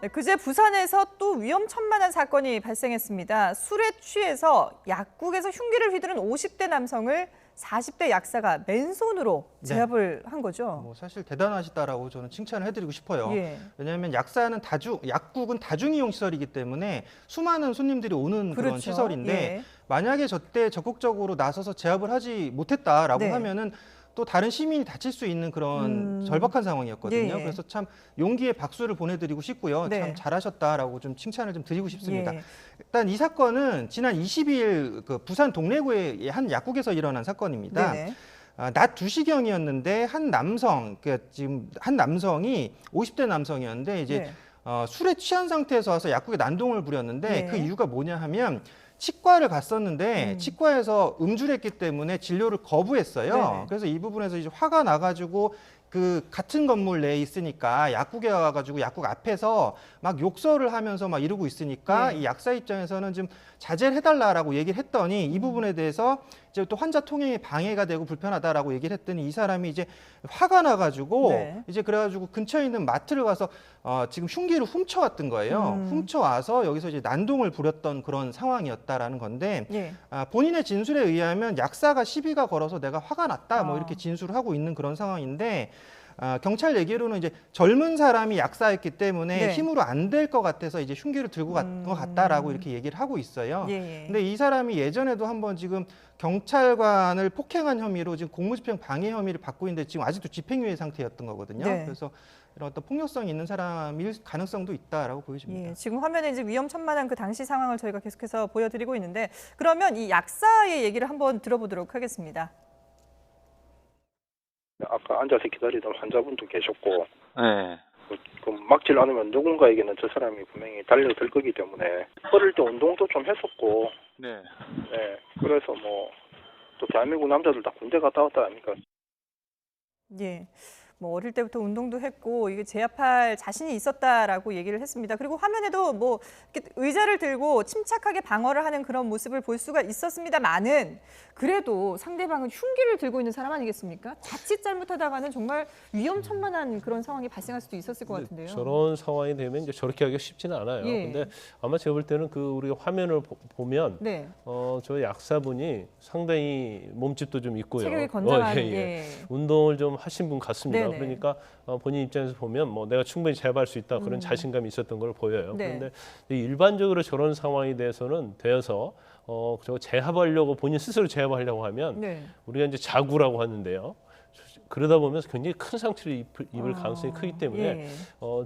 네, 그제 부산에서 또 위험천만한 사건이 발생했습니다. 술에 취해서 약국에서 흉기를 휘두른 50대 남성을 40대 약사가 맨손으로 제압을 한 거죠. 사실 대단하시다라고 저는 칭찬을 해드리고 싶어요. 예. 왜냐하면 약국은 다중이용 시설이기 때문에 수많은 손님들이 오는 그런 그렇죠. 시설인데 예. 만약에 저때 적극적으로 나서서 제압을 하지 못했다라고 네. 하면은 또 다른 시민이 다칠 수 있는 그런 절박한 상황이었거든요. 예. 그래서 참 용기의 박수를 보내드리고 싶고요. 네. 참 잘하셨다라고 좀 칭찬을 좀 드리고 싶습니다. 예. 일단 이 사건은 지난 22일 그 부산 동래구의 한 약국에서 일어난 사건입니다. 네네. 낮 2시경이었는데 한 남성이 50대 남성이었는데 이제 네. 술에 취한 상태에서 와서 약국에 난동을 부렸는데 네. 그 이유가 뭐냐 하면 치과를 갔었는데 치과에서 음주했기 때문에 진료를 거부했어요. 네네. 그래서 이 부분에서 이제 화가 나가지고 그 같은 건물 내에 있으니까 약국에 와가지고 약국 앞에서 막 욕설을 하면서 막 이러고 있으니까 네. 이 약사 입장에서는 좀 자제를 해달라라고 얘기를 했더니 이 부분에 대해서 이제 또 환자 통행에 방해가 되고 불편하다라고 얘기를 했더니 이 사람이 이제 화가 나가지고 네. 이제 그래가지고 근처에 있는 마트를 가서 지금 흉기를 훔쳐왔던 거예요. 훔쳐와서 여기서 이제 난동을 부렸던 그런 상황이었다라는 건데 예. 본인의 진술에 의하면 약사가 시비가 걸어서 내가 화가 났다 뭐 이렇게 진술을 하고 있는 그런 상황인데 경찰 얘기로는 이제 젊은 사람이 약사였기 때문에 네. 힘으로 안 될 것 같아서 이제 흉기를 들고 간 것 같다라고 이렇게 얘기를 하고 있어요. 예. 근데 이 사람이 예전에도 한번 지금 경찰관을 폭행한 혐의로 지금 공무집행 방해 혐의를 받고 있는데 지금 아직도 집행유예 상태였던 거거든요. 네. 그래서 이런 어떤 폭력성이 있는 사람일 가능성도 있다라고 보여집니다. 예, 지금 화면에 이제 위험천만한 그 당시 상황을 저희가 계속해서 보여드리고 있는데 그러면 이 약사의 얘기를 한번 들어보도록 하겠습니다. 아까 앉아서 기다리던 환자분도 계셨고, 네. 그 막질 않으면 누군가에게는 저 사람이 분명히 달려들 거기 때문에 어릴 때 운동도 좀 했었고, 네. 네, 그래서 뭐 또 대한민국 남자들 다 군대 갔다 왔다 아닙니까? 예. 뭐 어릴 때부터 운동도 했고 이게 제압할 자신이 있었다라고 얘기를 했습니다. 그리고 화면에도 뭐 이렇게 의자를 들고 침착하게 방어를 하는 그런 모습을 볼 수가 있었습니다만은 그래도 상대방은 흉기를 들고 있는 사람 아니겠습니까? 자칫 잘못하다가는 정말 위험천만한 그런 상황이 발생할 수도 있었을 것 같은데요. 저런 상황이 되면 이제 저렇게 하기가 쉽지는 않아요. 예. 근데 아마 제가 볼 때는 그 우리가 화면을 보면 네. 저 약사분이 상당히 몸집도 좀 있고요. 체격이 건장한 예. 운동을 좀 하신 분 같습니다. 네네. 그러니까 본인 입장에서 보면 뭐 내가 충분히 제압할 수 있다 그런 자신감이 있었던 걸 보여요. 네. 그런데 일반적으로 저런 상황이 되어서 저 제압하려고 본인 스스로 제압하려고 하면 네. 우리가 이제 자구라고 하는데요. 그러다 보면 굉장히 큰 상처를 입을 가능성이 크기 때문에 예.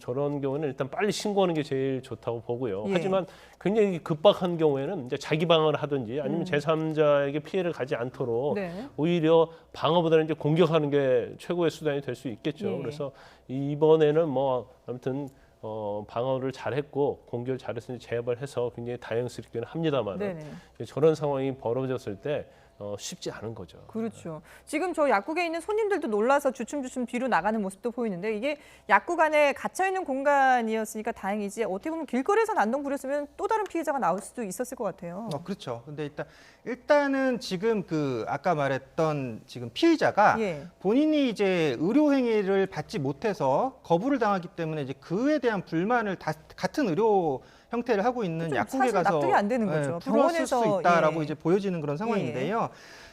저런 경우는 일단 빨리 신고하는 게 제일 좋다고 보고요. 예. 하지만 굉장히 급박한 경우에는 이제 자기 방어를 하든지 아니면 제3자에게 피해를 가지 않도록 네. 오히려 방어보다는 이제 공격하는 게 최고의 수단이 될 수 있겠죠. 예. 그래서 이번에는 뭐 아무튼 방어를 잘했고 공격을 잘했으니 제압을 해서 굉장히 다행스럽기는 합니다만 네네. 저런 상황이 벌어졌을 때 쉽지 않은 거죠. 그렇죠. 지금 저 약국에 있는 손님들도 놀라서 주춤주춤 뒤로 나가는 모습도 보이는데 이게 약국 안에 갇혀 있는 공간이었으니까 다행이지 어떻게 보면 길거리에서 난동 부렸으면 또 다른 피해자가 나올 수도 있었을 것 같아요. 그렇죠. 근데 일단은 지금 그 아까 말했던 지금 피의자가 예. 본인이 이제 의료 행위를 받지 못해서 거부를 당하기 때문에 이제 그에 대한 불만을 같은 의료 형태를 하고 있는 그렇죠. 약국에 사실 가서 납득이 안 되는 거죠. 풀었을 수 병원에서, 있다라고 예. 이제 보여지는 그런 상황인데요.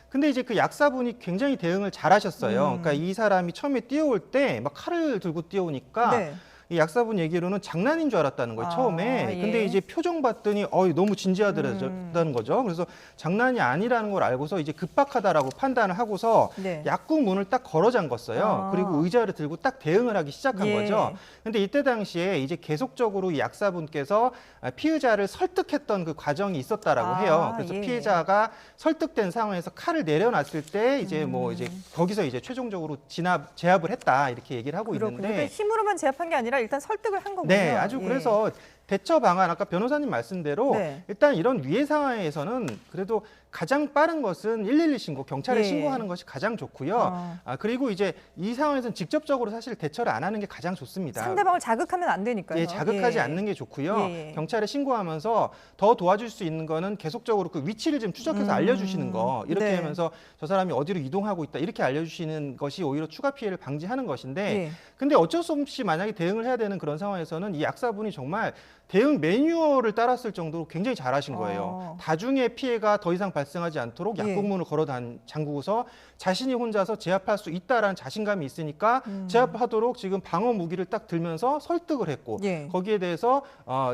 근데 이제 그 약사분이 굉장히 대응을 잘하셨어요. 그러니까 이 사람이 처음에 뛰어올 때 막 칼을 들고 뛰어오니까 네. 이 약사분 얘기로는 장난인 줄 알았다는 거예요, 처음에. 예. 근데 이제 표정 봤더니 너무 진지하다는 거죠. 그래서 장난이 아니라는 걸 알고서 이제 급박하다라고 판단을 하고서 네. 약국 문을 딱 걸어 잠궜어요. 그리고 의자를 들고 딱 대응을 하기 시작한 예. 거죠. 근데 이때 당시에 이제 계속적으로 이 약사분께서 피의자를 설득했던 그 과정이 있었다라고 해요. 그래서 예. 피해자가 설득된 상황에서 칼을 내려놨을 때 이제 뭐 이제 거기서 이제 최종적으로 제압을 했다 이렇게 얘기를 하고 그렇군요. 있는데 그러니까 힘으로만 제압한 게 아니라 일단 설득을 한 거군요. 네, 아주 예. 그래서 대처 방안 아까 변호사님 말씀대로 네. 일단 이런 위해 상황에서는 그래도 가장 빠른 것은 112 신고, 경찰에 예. 신고하는 것이 가장 좋고요. 그리고 이제 이 상황에서는 직접적으로 사실 대처를 안 하는 게 가장 좋습니다. 상대방을 자극하면 안 되니까요. 예, 자극하지 예. 않는 게 좋고요. 예. 경찰에 신고하면서 더 도와줄 수 있는 거는 계속적으로 그 위치를 좀 추적해서 알려주시는 거. 이렇게 네. 하면서 저 사람이 어디로 이동하고 있다 이렇게 알려주시는 것이 오히려 추가 피해를 방지하는 것인데 예. 근데 어쩔 수 없이 만약에 대응을 해야 되는 그런 상황에서는 이 약사분이 정말 대응 매뉴얼을 따랐을 정도로 굉장히 잘하신 거예요. 다중의 피해가 더 이상 발생하지 않도록 예. 약국문을 걸어 잠그고서 자신이 혼자서 제압할 수 있다라는 자신감이 있으니까 제압하도록 지금 방어 무기를 딱 들면서 설득을 했고 예. 거기에 대해서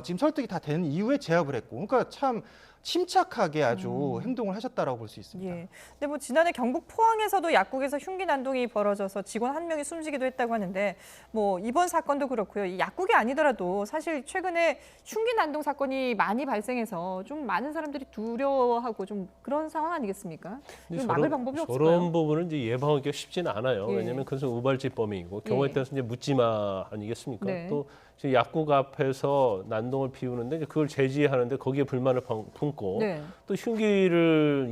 지금 설득이 다 된 이후에 제압을 했고 그러니까 참 침착하게 아주 행동을 하셨다라고 볼 수 있습니다. 예. 근데 뭐 지난해 경북 포항에서도 약국에서 흉기 난동이 벌어져서 직원 한 명이 숨지기도 했다고 하는데 뭐 이번 사건도 그렇고요. 이 약국이 아니더라도 사실 최근에 흉기 난동 사건이 많이 발생해서 좀 많은 사람들이 두려워하고 좀 그런 상황 아니겠습니까? 근데 이걸 막을 방법이 없을까요? 저런 부분은 이제 예방하기가 쉽지는 않아요. 예. 왜냐하면 그것은 우발지범이고 경우에 예. 따라서 이제 묻지마 아니겠습니까? 네. 또 지금 약국 앞에서 난동을 피우는데 이제 그걸 제지하는데 거기에 불만을 품고 네. 또 흉기를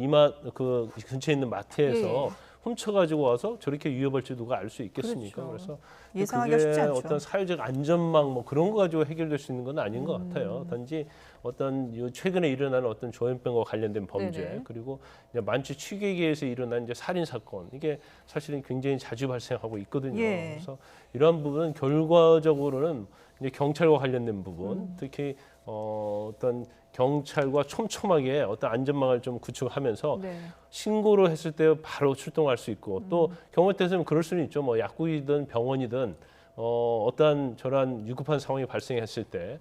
그 근처에 있는 마트에서 훔쳐가지고 와서 저렇게 위협할지 누가 알 수 있겠습니까? 그렇죠. 그래서 예상하기가 그게 쉽지 않죠. 어떤 사회적 안전망 뭐 그런 거 가지고 해결될 수 있는 건 아닌 것 같아요. 단지 어떤 최근에 일어나는 어떤 조현병과 관련된 범죄 네네. 그리고 이제 만취 취객에 의해서 일어난 이제 살인 사건 이게 사실은 굉장히 자주 발생하고 있거든요. 예. 그래서 이러한 부분은 결과적으로는 이제 경찰과 관련된 부분, 특히 어떤 경찰과 촘촘하게 어떤 안전망을 좀 구축하면서 네. 신고를 했을 때 바로 출동할 수 있고 또 경우에 따라서는 그럴 수는 있죠. 뭐 약국이든 병원이든 어떠한 저러한 위급한 상황이 발생했을 때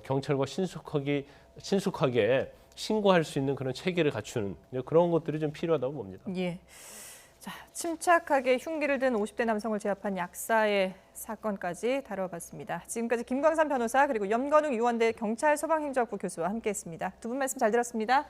경찰과 신속하게 신고할 수 있는 그런 체계를 갖추는 그런 것들이 좀 필요하다고 봅니다. 예. 자, 침착하게 흉기를 든 50대 남성을 제압한 약사의 사건까지 다뤄봤습니다. 지금까지 김광산 변호사 그리고 염건웅 유원대 경찰 소방행정학부 교수와 함께했습니다. 두 분 말씀 잘 들었습니다.